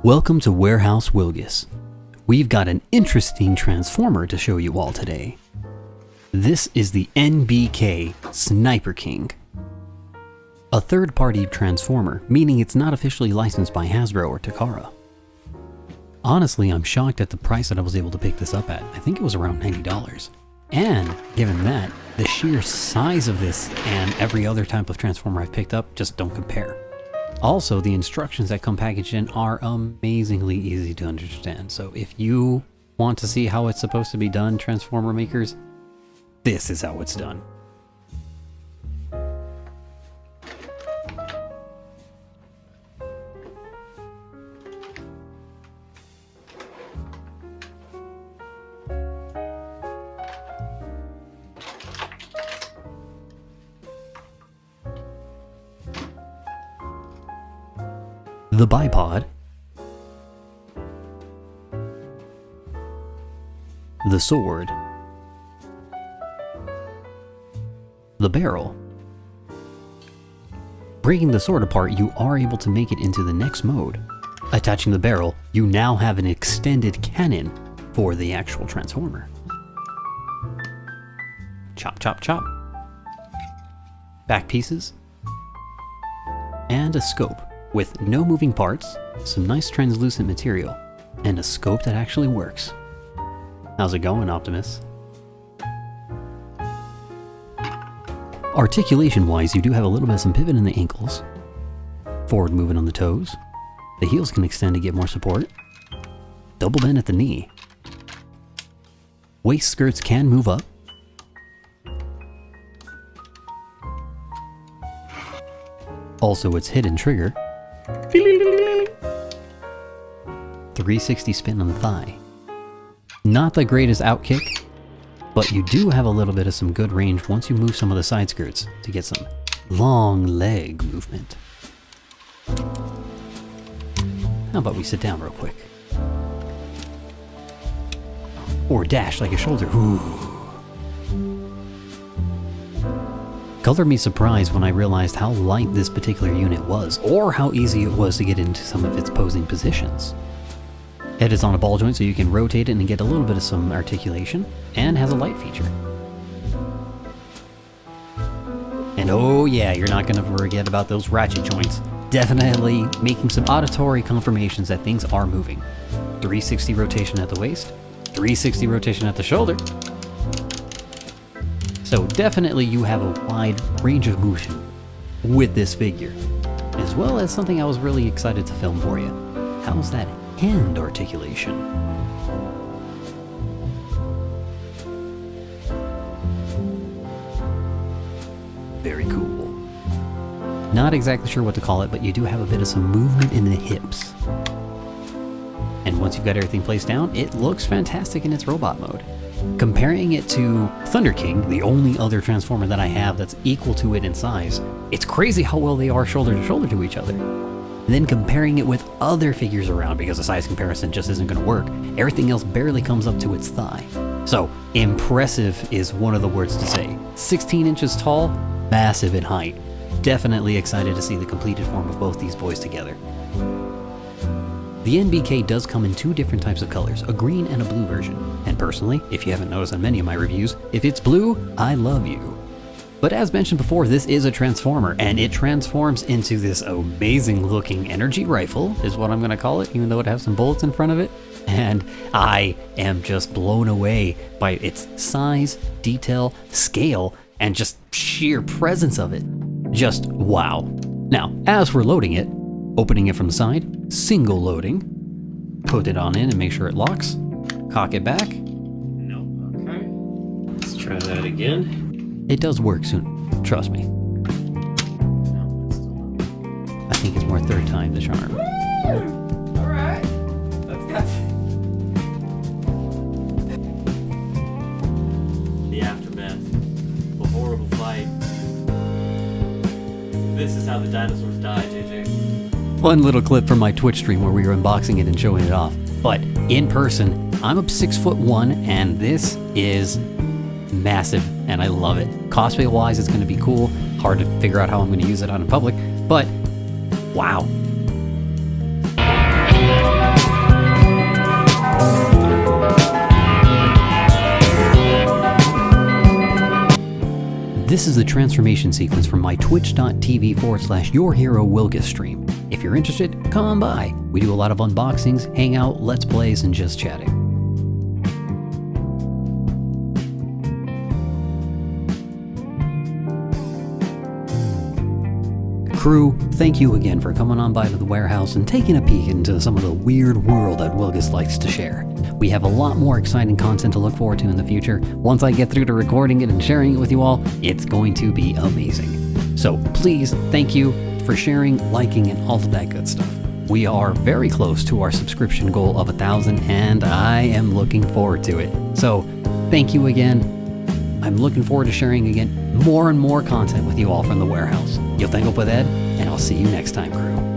Welcome to WIlgus. We've got an interesting transformer to show you all today. This is the NBK Sniper King. A third-party transformer, meaning it's not officially licensed by Hasbro or Takara. Honestly, I'm shocked at the price that I was able to pick this up at. I think it was around $90. And given that, the sheer size of this and every other type of transformer I've picked up just don't compare. Also, the instructions that come packaged in are amazingly easy to understand. So if you want to see how it's supposed to be done, transformer makers, this is how it's done. The bipod, the sword, the barrel. Breaking the sword apart, you are able to make it into the next mode. Attaching the barrel, you now have an extended cannon for the actual transformer. Chop, chop, chop. Back pieces, and a scope. With no moving parts, some nice translucent material, and a scope that actually works. How's it going, Optimus? Articulation-wise, you do have a little bit of some pivot in the ankles, forward movement on the toes, the heels can extend to get more support, double bend at the knee, waist skirts can move up, also its hidden trigger, 360 spin on the thigh. Not the greatest out kick, but you do have a little bit of some good range once you move some of the side skirts to get some long leg movement. How about we sit down real quick? Or dash like a shoulder. Ooh. Color me surprised when I realized how light this particular unit was, or how easy it was to get into some of its posing positions. Head is on a ball joint so you can rotate it and get a little bit of some articulation, and has a light feature. And oh yeah, you're not going to forget about those ratchet joints. Definitely making some auditory confirmations that things are moving. 360 rotation at the waist, 360 rotation at the shoulder. So definitely you have a wide range of motion with this figure, as well as something I was really excited to film for you. How's that hand articulation? Very cool. Not exactly sure what to call it, but you do have a bit of some movement in the hips. And once you've got everything placed down, it looks fantastic in its robot mode. Comparing it to Thunderking, the only other transformer that I have that's equal to it in size, it's crazy how well they are shoulder to shoulder to each other. And then comparing it with other figures around, because the size comparison just isn't going to work, everything else barely comes up to its thigh. So, impressive is one of the words to say. 16 inches tall, massive in height. Definitely excited to see the completed form of both these boys together. The NBK does come in two different types of colors, a green and a blue version. And personally, if you haven't noticed on many of my reviews, if it's blue, I love you. But as mentioned before, this is a transformer, and it transforms into this amazing looking energy rifle, is what I'm gonna call it, even though it has some bullets in front of it. And I am just blown away by its size, detail, scale, and just sheer presence of it. Just wow. Now, as for loading it, opening it from the side, single loading, put it on in and make sure it locks, cock it back. Nope, okay. Let's try that again. It does work soon, trust me. No, it's still not. I think it's more third time the charm. Woo! Alright. Let's get the aftermath. The horrible fight. This is how the dinosaurs die, JJ. Fun little clip from my Twitch stream where we were unboxing it and showing it off. But in person, I'm up 6'1", and this is massive, and I love it. Cosplay wise, it's going to be cool. Hard to figure out how I'm going to use it out in public, but wow. This is the transformation sequence from my twitch.tv/urherowilgus stream. If you're interested, come on by. We do a lot of unboxings, hangout, let's plays, and just chatting. Crew, thank you again for coming on by to the warehouse and taking a peek into some of the weird world that Wilgus likes to share. We have a lot more exciting content to look forward to in the future. Once I get through to recording it and sharing it with you all, it's going to be amazing. So please, thank you for sharing, liking, and all of that good stuff. We are very close to our subscription goal of 1,000, and I am looking forward to it. So thank you again. I'm looking forward to sharing again more and more content with you all from the warehouse. Yo tengo poder, and I'll see you next time, crew.